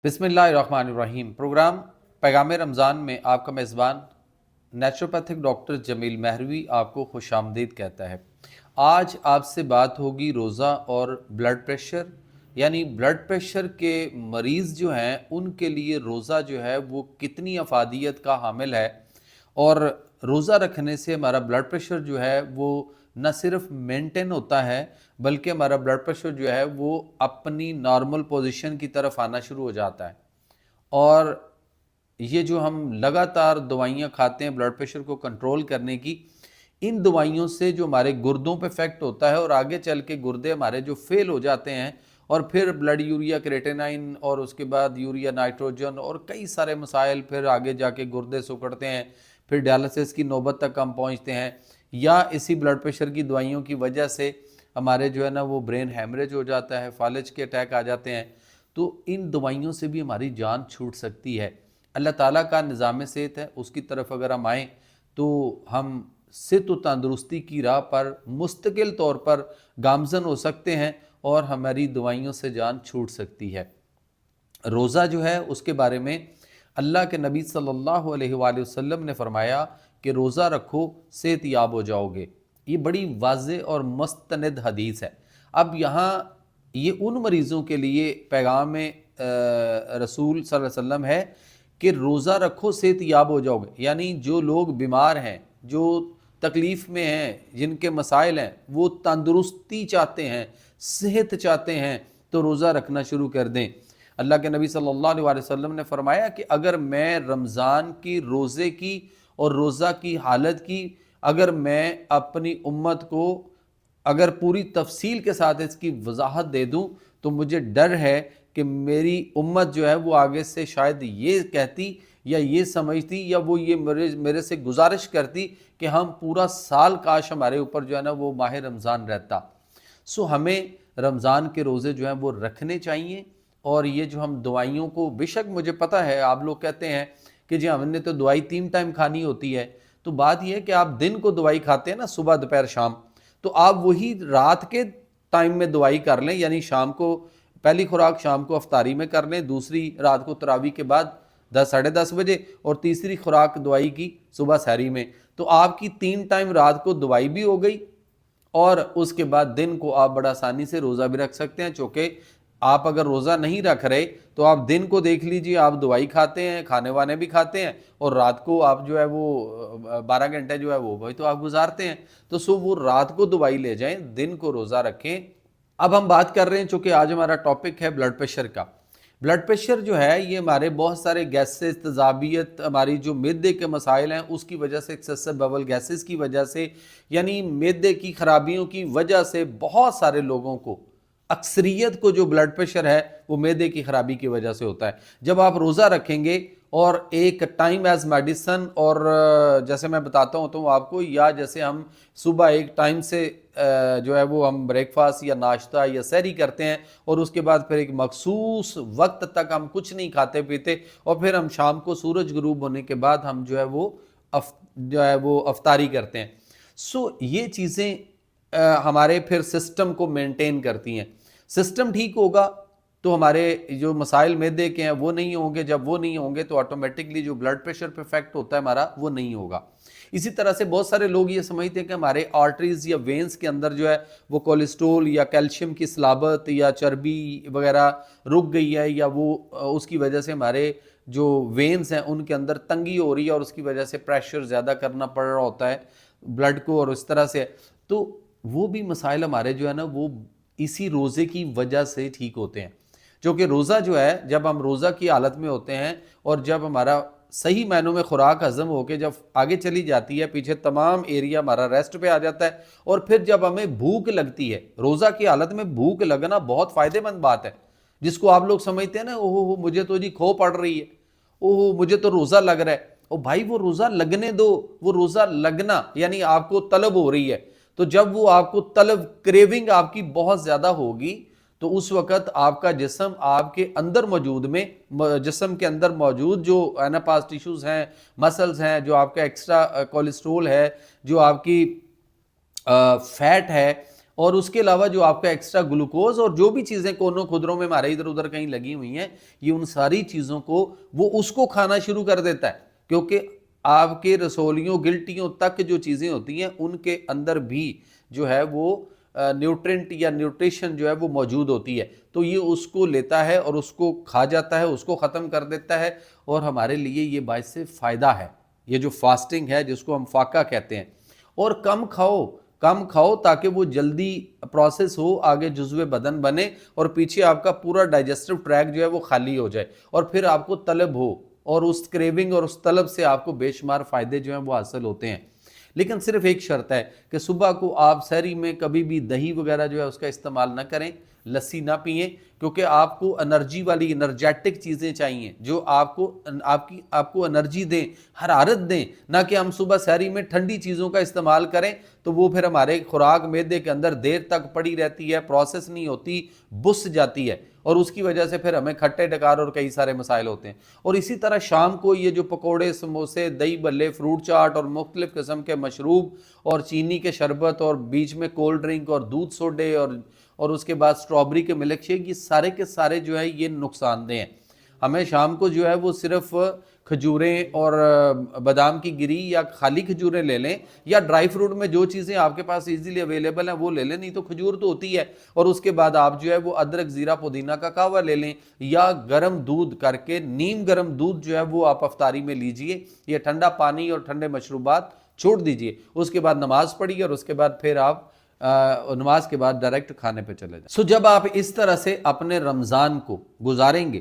बिस्मिल्लाहिर्रहमानिर्रहीम। प्रोग्राम पैगाम रमज़ान में आपका मेज़बान नेचुरोपैथिक डॉक्टर जमील महरवी आपको खुशामदीद कहता है। आज आपसे बात होगी रोज़ा और ब्लड प्रेशर, यानी ब्लड प्रेशर के मरीज़ जो हैं उनके लिए रोज़ा जो है वो कितनी अफादियत का हामिल है, और रोज़ा रखने से हमारा ब्लड प्रेशर जो है वो न सिर्फ मेंटेन होता है बल्कि हमारा ब्लड प्रेशर जो है वो अपनी नॉर्मल पोजीशन की तरफ आना शुरू हो जाता है। और ये जो हम लगातार दवाइयाँ खाते हैं ब्लड प्रेशर को कंट्रोल करने की, इन दवाइयों से जो हमारे गुर्दों पे इफेक्ट होता है और आगे चल के गुर्दे हमारे जो फेल हो जाते हैं और फिर ब्लड यूरिया क्रेटिनाइन और उसके बाद यूरिया नाइट्रोजन और कई सारे मसाइल, फिर आगे जाके गुर्दे सिकुड़ते हैं, फिर डायलिसिस की नौबत तक हम पहुंचते हैं, या इसी ब्लड प्रेशर की दवाइयों की वजह से हमारे जो है ना वो ब्रेन हैमरेज हो जाता है, फालिज के अटैक आ जाते हैं। तो इन दवाइयों से भी हमारी जान छूट सकती है। अल्लाह ताला का निज़ाम सेहत है, उसकी तरफ अगर हम आएँ तो हम सेहत व तंदुरुस्ती की राह पर मुस्तकिल तौर पर गामज़न हो सकते हैं और हमारी दवाइयों से जान छूट सकती है। रोज़ा जो है उसके बारे में अल्लाह के नबी सल्लल्लाहु अलैहि वसल्लम ने फरमाया कि रोज़ा रखो सेहत याब हो जाओगे। ये बड़ी वाज़ेह और मुस्तनद हदीस है। अब यहाँ ये उन मरीज़ों के लिए पैगाम रसूल सल्लल्लाहु अलैहि वसल्लम है कि रोज़ा रखो सेहत याब हो जाओगे, यानी जो लोग बीमार हैं, जो तकलीफ़ में हैं, जिनके मसाइल हैं, वो तंदुरुस्ती चाहते हैं, सेहत चाहते हैं, तो रोज़ा रखना शुरू कर दें। अल्लाह के नबी सल्लल्लाहु अलैहि वसल्लम ने फरमाया कि अगर मैं रमज़ान की रोज़े की और रोज़ा की हालत की अगर मैं अपनी उम्मत को अगर पूरी तफसील के साथ इसकी वजाहत दे दूं तो मुझे डर है कि मेरी उम्मत जो है वो आगे से शायद ये कहती या ये समझती या वो ये मेरे से गुजारिश करती कि हम पूरा साल काश हमारे ऊपर जो है ना वो माह रमज़ान रहता। सो हमें रमज़ान के रोज़े जो हैं वो रखने चाहिए। और ये जो हम दवाइयों को, बेशक मुझे पता है आप लोग कहते हैं कि जी हमने तो दवाई 3 टाइम खानी होती है, तो बात यह है कि आप दिन को दवाई खाते हैं ना, सुबह दोपहर शाम, तो आप वही रात के टाइम में दवाई कर लें, यानी शाम को पहली खुराक शाम को अफ्तारी में कर लें, दूसरी रात को तरावी के बाद 10 साढ़े 10 बजे, और तीसरी खुराक दवाई की सुबह सहरी में। तो आपकी 3 टाइम रात को दवाई भी हो गई और उसके बाद दिन को आप बड़ा आसानी से रोज़ा भी रख सकते हैं। चूँकि आप अगर रोज़ा नहीं रख रहे तो आप दिन को देख लीजिए, आप दवाई खाते हैं, खाने वाने भी खाते हैं, और रात को आप जो है वो 12 घंटे जो है वो वही तो आप गुजारते हैं। तो सो वो रात को दवाई ले जाएं, दिन को रोज़ा रखें। अब हम बात कर रहे हैं, चूँकि आज हमारा टॉपिक है ब्लड प्रेशर का। ब्लड प्रेशर जो है ये हमारे बहुत सारे गैसेस, तेज़ाबियत, हमारी जो मैदे के मसाइल हैं उसकी वजह से, एक्सेसिव बबल गैसेस की वजह से, यानी मैदे की खराबियों की वजह से बहुत सारे लोगों को, अक्सरियत को जो ब्लड प्रेशर है वो मैदे की खराबी की वजह से होता है। जब आप रोज़ा रखेंगे और एक टाइम एज मेडिसन, और जैसे मैं बताता हूँ तो आपको, या जैसे हम सुबह एक टाइम से जो है वो हम ब्रेकफास्ट या नाश्ता या सहरी करते हैं और उसके बाद फिर एक मखसूस वक्त तक हम कुछ नहीं खाते पीते, और फिर हम शाम को सूरज गुरूब होने के बाद हम जो है वो अफ्तारी करते हैं। सो ये चीज़ें हमारे फिर सिस्टम को मेंटेन करती हैं। सिस्टम ठीक होगा तो हमारे जो मसाइल मैदे के हैं वो नहीं होंगे, जब वो नहीं होंगे तो ऑटोमेटिकली जो ब्लड प्रेशर पे इफेक्ट होता है हमारा वो नहीं होगा। इसी तरह से बहुत सारे लोग ये समझते हैं कि हमारे आर्टरीज या वेंस के अंदर जो है वो कोलेस्ट्रोल या कैल्शियम की सलाबत या चर्बी वगैरह रुक गई है, या वो उसकी वजह से हमारे जो वेंस हैं उनके अंदर तंगी हो रही है और उसकी वजह से प्रेशर ज़्यादा करना पड़ रहा होता है ब्लड को, और इस तरह से। तो वो भी मसाइल हमारे जो है ना वो इसी रोज़े की वजह से ठीक होते हैं। जो कि रोज़ा जो है, जब हम रोज़ा की हालत में होते हैं और जब हमारा सही मायनों में खुराक हजम होकर जब आगे चली जाती है, पीछे तमाम एरिया हमारा रेस्ट पे आ जाता है, और फिर जब हमें भूख लगती है, रोज़ा की हालत में भूख लगना बहुत फ़ायदेमंद बात है। जिसको आप लोग समझते हैं ना, ओहो मुझे तो जी खो पड़ रही है, ओहो मुझे तो रोज़ा लग रहा है। ओ भाई वो रोज़ा लगने दो, वो रोज़ा लगना यानी आपको तलब हो रही है। तो जब वो आपको तलब, क्रेविंग आपकी बहुत ज़्यादा होगी, तो उस वक़्त आपका जिस्म आपके अंदर मौजूद में, जिस्म के अंदर मौजूद जो एनापास टिश्यूज़ हैं, मसल्स हैं, जो आपका एक्स्ट्रा कोलेस्ट्रोल है, जो आपकी फैट है, اور اس کے علاوہ جو آپ کا ایکسٹرا گلوکوز اور جو بھی چیزیں کونوں خدروں میں ہمارے ادھر ادھر کہیں لگی ہوئی ہیں، یہ ان ساری چیزوں کو وہ اس کو کھانا شروع کر دیتا ہے، کیونکہ آپ کے رسولیوں گلٹیوں تک جو چیزیں ہوتی ہیں ان کے اندر بھی جو ہے وہ نیوٹرینٹ یا نیوٹریشن جو ہے وہ موجود ہوتی ہے، تو یہ اس کو لیتا ہے اور اس کو کھا جاتا ہے، اس کو ختم کر دیتا ہے، اور ہمارے لیے یہ باعث فائدہ ہے۔ یہ جو فاسٹنگ ہے جس کو ہم فاقہ کہتے ہیں، اور کم کھاؤ تاکہ وہ جلدی پروسیس ہو، آگے جزو بدن بنے اور پیچھے آپ کا پورا ڈائجسٹو ٹریک جو ہے وہ خالی ہو جائے، اور پھر آپ کو طلب ہو، اور اس کریونگ اور اس طلب سے آپ کو بے شمار فائدے جو ہیں وہ حاصل ہوتے ہیں۔ لیکن صرف ایک شرط ہے کہ صبح کو آپ سحری میں کبھی بھی دہی وغیرہ جو ہے اس کا استعمال نہ کریں، لسی نہ پئیں، کیونکہ آپ کو انرجی والی انرجیٹک چیزیں چاہیے جو آپ کو انرجی دیں، حرارت دیں، نہ کہ ہم صبح سحری میں ٹھنڈی چیزوں کا استعمال کریں تو وہ پھر ہمارے خوراک معدے کے اندر دیر تک پڑی رہتی ہے، پروسیس نہیں ہوتی، بس جاتی ہے، اور اس کی وجہ سے پھر ہمیں کھٹے ڈکار اور کئی سارے مسائل ہوتے ہیں۔ اور اسی طرح شام کو یہ جو پکوڑے، سموسے، دہی بھلے، فروٹ چاٹ اور مختلف قسم کے مشروب اور چینی کے شربت اور بیچ میں کولڈ ڈرنک اور دودھ سوڈے اور اس کے بعد اسٹرابری کے ملک شیک، یہ سارے کے سارے جو ہے یہ نقصان دہ ہیں۔ ہمیں شام کو جو ہے وہ صرف کھجوریں اور بادام کی گری یا خالی کھجوریں لے لیں، یا ڈرائی فروٹ میں جو چیزیں آپ کے پاس ایزیلی اویلیبل ہیں وہ لے لیں، نہیں تو کھجور تو ہوتی ہے، اور اس کے بعد آپ جو ہے وہ ادرک، زیرہ، پودینہ کا قہوہ لے لیں، یا گرم دودھ کر کے نیم گرم دودھ جو ہے وہ آپ افطاری میں لیجئے، یہ ٹھنڈا پانی اور ٹھنڈے مشروبات چھوڑ دیجئے، اس کے بعد نماز پڑھیے، اور اس کے بعد پھر آپ نماز کے بعد ڈائریکٹ کھانے پہ چلے جائیں۔ جب آپ اس طرح سے اپنے رمضان کو گزاریں گے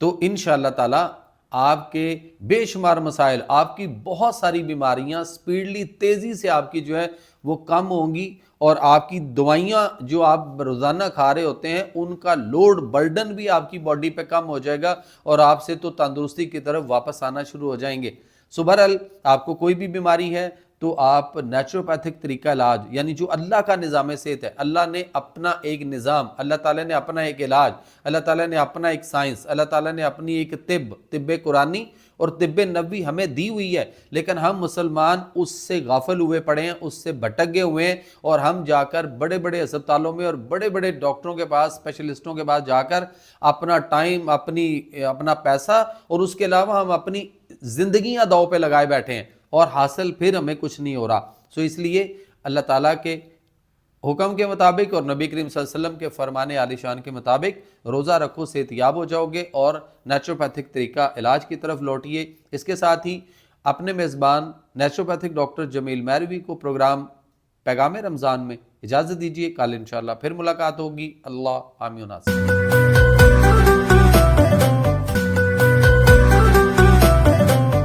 تو انشاءاللہ تعالی آپ کے بے شمار مسائل، آپ کی بہت ساری بیماریاں سپیڈلی، تیزی سے آپ کی جو ہے وہ کم ہوں گی، اور آپ کی دوائیاں جو آپ روزانہ کھا رہے ہوتے ہیں ان کا لوڈ برڈن بھی آپ کی باڈی پہ کم ہو جائے گا، اور آپ سے تو تندرستی کی طرف واپس آنا شروع ہو جائیں گے۔ بہرحال آپ کو کوئی بھی بیماری ہے تو آپ نیچروپیتھک طریقہ علاج، یعنی جو اللہ کا نظام صحت ہے، اللہ نے اپنا ایک نظام، اللہ تعالیٰ نے اپنا ایک علاج، اللہ تعالیٰ نے اپنا ایک سائنس، اللہ تعالیٰ نے اپنی ایک طب قرآنی اور طب نبوی ہمیں دی ہوئی ہے، لیکن ہم مسلمان اس سے غافل ہوئے پڑے ہیں، اس سے بھٹک گئے ہوئے ہیں، اور ہم جا کر بڑے بڑے اسپتالوں میں اور بڑے بڑے ڈاکٹروں کے پاس، اسپیشلسٹوں کے پاس جا کر اپنا ٹائم، اپنا پیسہ، اور اس کے علاوہ ہم اپنی زندگیاں داؤ پہ لگائے بیٹھے ہیں، اور حاصل پھر ہمیں کچھ نہیں ہو رہا۔ اس لیے اللہ تعالیٰ کے حکم کے مطابق اور نبی کریم صلی اللہ علیہ وسلم کے فرمان عالی شان کے مطابق روزہ رکھو، صحت یاب ہو جاؤ گے، اور نیچروپیتھک طریقہ علاج کی طرف لوٹیے۔ اس کے ساتھ ہی اپنے میزبان نیچروپیتھک ڈاکٹر جمیل مہروی کو پروگرام پیغام رمضان میں اجازت دیجیے، کل انشاءاللہ پھر ملاقات ہوگی۔ اللہ حامی و ناصر۔